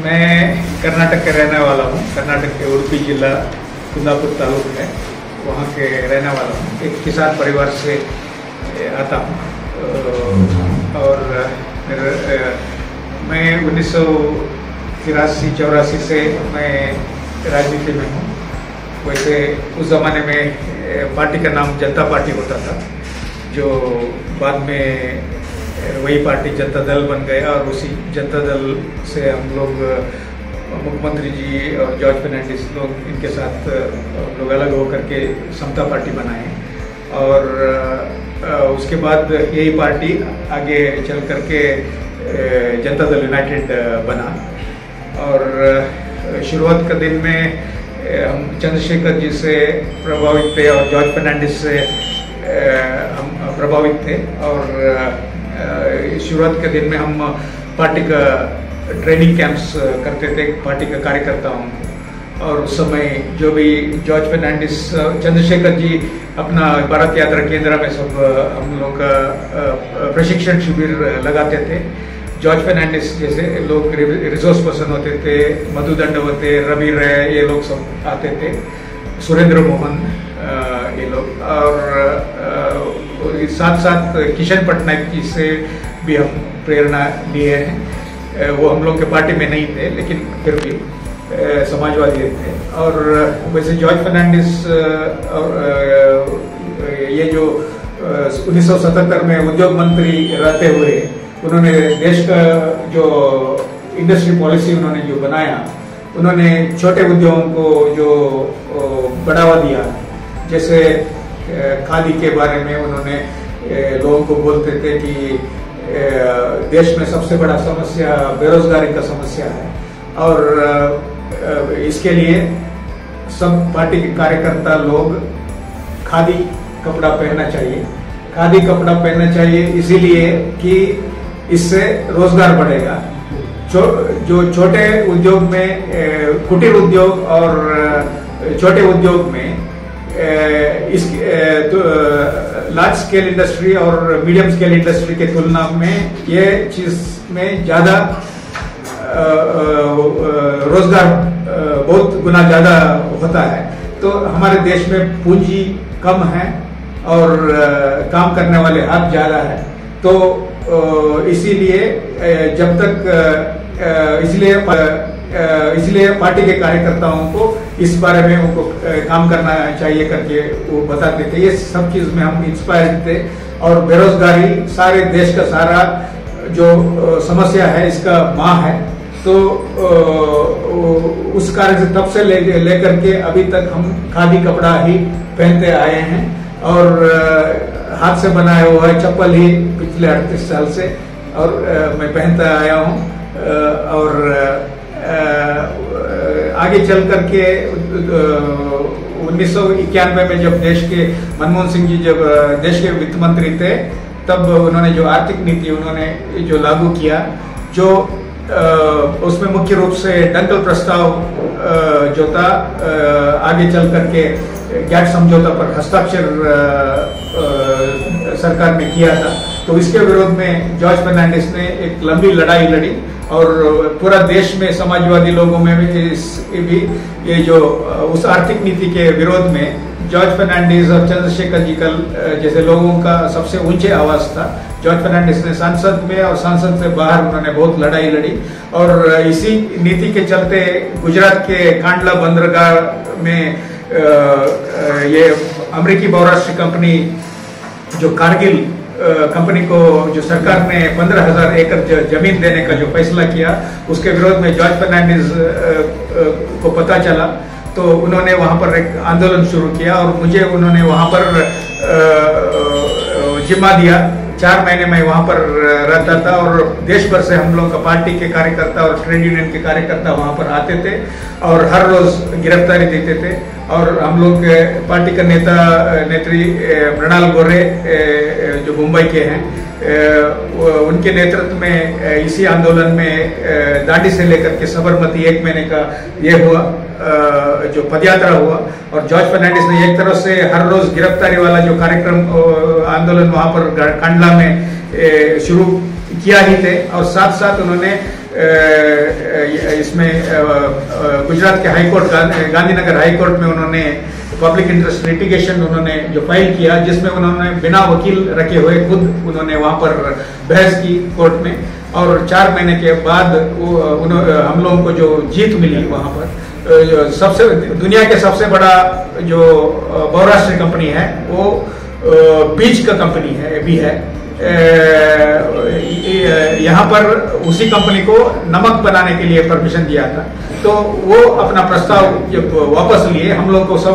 मैं कर्नाटक के रहने वाला हूँ। कर्नाटक के उडुपी जिला कुंदापुर तालुक है, वहाँ के रहने वाला हूँ। एक किसान परिवार से आता हूँ और मैं 1983-84 से मैं राजनीति में हूँ। वैसे उस ज़माने में पार्टी का नाम जनता पार्टी होता था, जो बाद में वही पार्टी जनता दल बन गया और उसी जनता दल से हम लोग मुख्यमंत्री जी और जॉर्ज फर्नांडिस लोग इनके साथ लोग अलग होकर के समता पार्टी बनाए और उसके बाद यही पार्टी आगे चल करके जनता दल यूनाइटेड बना। और शुरुआत के दिन में हम चंद्रशेखर जी से प्रभावित थे और जॉर्ज फर्नांडिस से हम प्रभावित थे और शुरुआत के दिन में हम पार्टी का ट्रेनिंग कैंप्स करते थे पार्टी के कार्यकर्ताओं को। और उस समय जो भी जॉर्ज फर्नांडिस, चंद्रशेखर जी अपना भारत यात्रा केंद्र में सब हम लोग का प्रशिक्षण शिविर लगाते थे। जॉर्ज फर्नांडिस जैसे लोग रिसोर्स पर्सन होते थे, मधु दंडवते, रवि राय, ये लोग सब आते थे, सुरेंद्र मोहन ये लोग, और साथ साथ किशन पटनायक जी से भी हम प्रेरणा लिए हैं। वो हम लोग के पार्टी में नहीं थे लेकिन फिर भी समाजवादी थे। और वैसे जॉर्ज फर्नांडिस और ये जो 1977 में उद्योग मंत्री रहते हुए उन्होंने देश का जो इंडस्ट्री पॉलिसी उन्होंने जो बनाया, उन्होंने छोटे उद्योगों को जो बढ़ावा दिया। जैसे खादी के बारे में उन्होंने लोगों को बोलते थे कि देश में सबसे बड़ा समस्या बेरोजगारी का समस्या है और इसके लिए सब पार्टी के कार्यकर्ता लोग खादी कपड़ा पहनना चाहिए। खादी कपड़ा पहनना चाहिए इसीलिए कि इससे रोजगार बढ़ेगा। जो छोटे उद्योग में, कुटीर उद्योग और छोटे उद्योग में तो लार्ज स्केल इंडस्ट्री और मीडियम स्केल इंडस्ट्री के तुलना में ये चीज में ज्यादा रोजगार बहुत गुना ज्यादा होता है। तो हमारे देश में पूंजी कम है और काम करने वाले हाथ ज्यादा है। तो इसीलिए जब तक इसलिए पार्टी के कार्यकर्ताओं को इस बारे में उनको काम करना चाहिए करके वो बताते थे। ये सब चीज में हम इंस्पायर्ड थे। और बेरोजगारी सारे देश का सारा जो समस्या है इसका माँ है। तो उस कार्य से तब से लेकर के अभी तक हम खादी कपड़ा ही पहनते आए हैं और हाथ से बनाया हुआ है चप्पल ही पिछले 38 साल से और मैं पहनता आया हूँ। और आगे चल करके 1991 में जब देश के मनमोहन सिंह जी जब देश के वित्त मंत्री थे, तब उन्होंने जो आर्थिक नीति उन्होंने जो लागू किया, जो उसमें मुख्य रूप से डंकल प्रस्ताव जो था आगे चल करके गैट समझौता पर हस्ताक्षर सरकार ने किया था। तो इसके विरोध में जॉर्ज फर्नांडिस ने एक लंबी लड़ाई लड़ी और पूरा देश में समाजवादी लोगों में भी ये जो उस आर्थिक नीति के विरोध में जॉर्ज फर्नांडिस और चंद्रशेखर जी का जैसे लोगों का सबसे ऊंचे आवाज था। जॉर्ज फर्नांडिस ने संसद में और संसद से बाहर उन्होंने बहुत लड़ाई लड़ी और इसी नीति के चलते गुजरात के कांडला बंदरगाह में ये अमेरिकी बहुराष्ट्रीय कंपनी जो कारगिल कंपनी को जो सरकार ने 15,000 एकड़ जमीन देने का जो फैसला किया, उसके विरोध में जॉर्ज फर्नांडिस को पता चला तो उन्होंने वहां पर एक आंदोलन शुरू किया और मुझे उन्होंने वहां पर जिम्मा दिया। 4 महीने में वहां पर रहता था और देश भर से हम लोग का पार्टी के कार्यकर्ता और ट्रेड यूनियन के कार्यकर्ता वहां पर आते थे और हर रोज गिरफ्तारी देते थे। और हम लोग पार्टी का नेत्री मृणाल गोरे जो मुंबई के हैं, उनके नेतृत्व में इसी आंदोलन में दांडी से लेकर के साबरमती 1 महीने का ये हुआ जो पदयात्रा हुआ। और जॉर्ज फर्नांडिस ने एक तरफ से हर रोज गिरफ्तारी वाला जो कार्यक्रम आंदोलन वहां पर कांडला में शुरू किया ही थे, और साथ साथ उन्होंने इसमें गुजरात के हाईकोर्ट गांधीनगर हाईकोर्ट में उन्होंने पब्लिक इंटरेस्ट लिटिगेशन उन्होंने जो फाइल किया, जिसमें उन्होंने बिना वकील रखे हुए खुद उन्होंने वहां पर बहस की कोर्ट में, और 4 महीने के बाद हम लोगों को जो जीत मिली वहां पर, सबसे दुनिया के सबसे बड़ा जो बहुराष्ट्रीय कंपनी है वो बीच का कंपनी है भी है, यहाँ पर उसी कंपनी को नमक बनाने के लिए परमिशन दिया था, तो वो अपना प्रस्ताव जब वापस लिए हम लोग को सब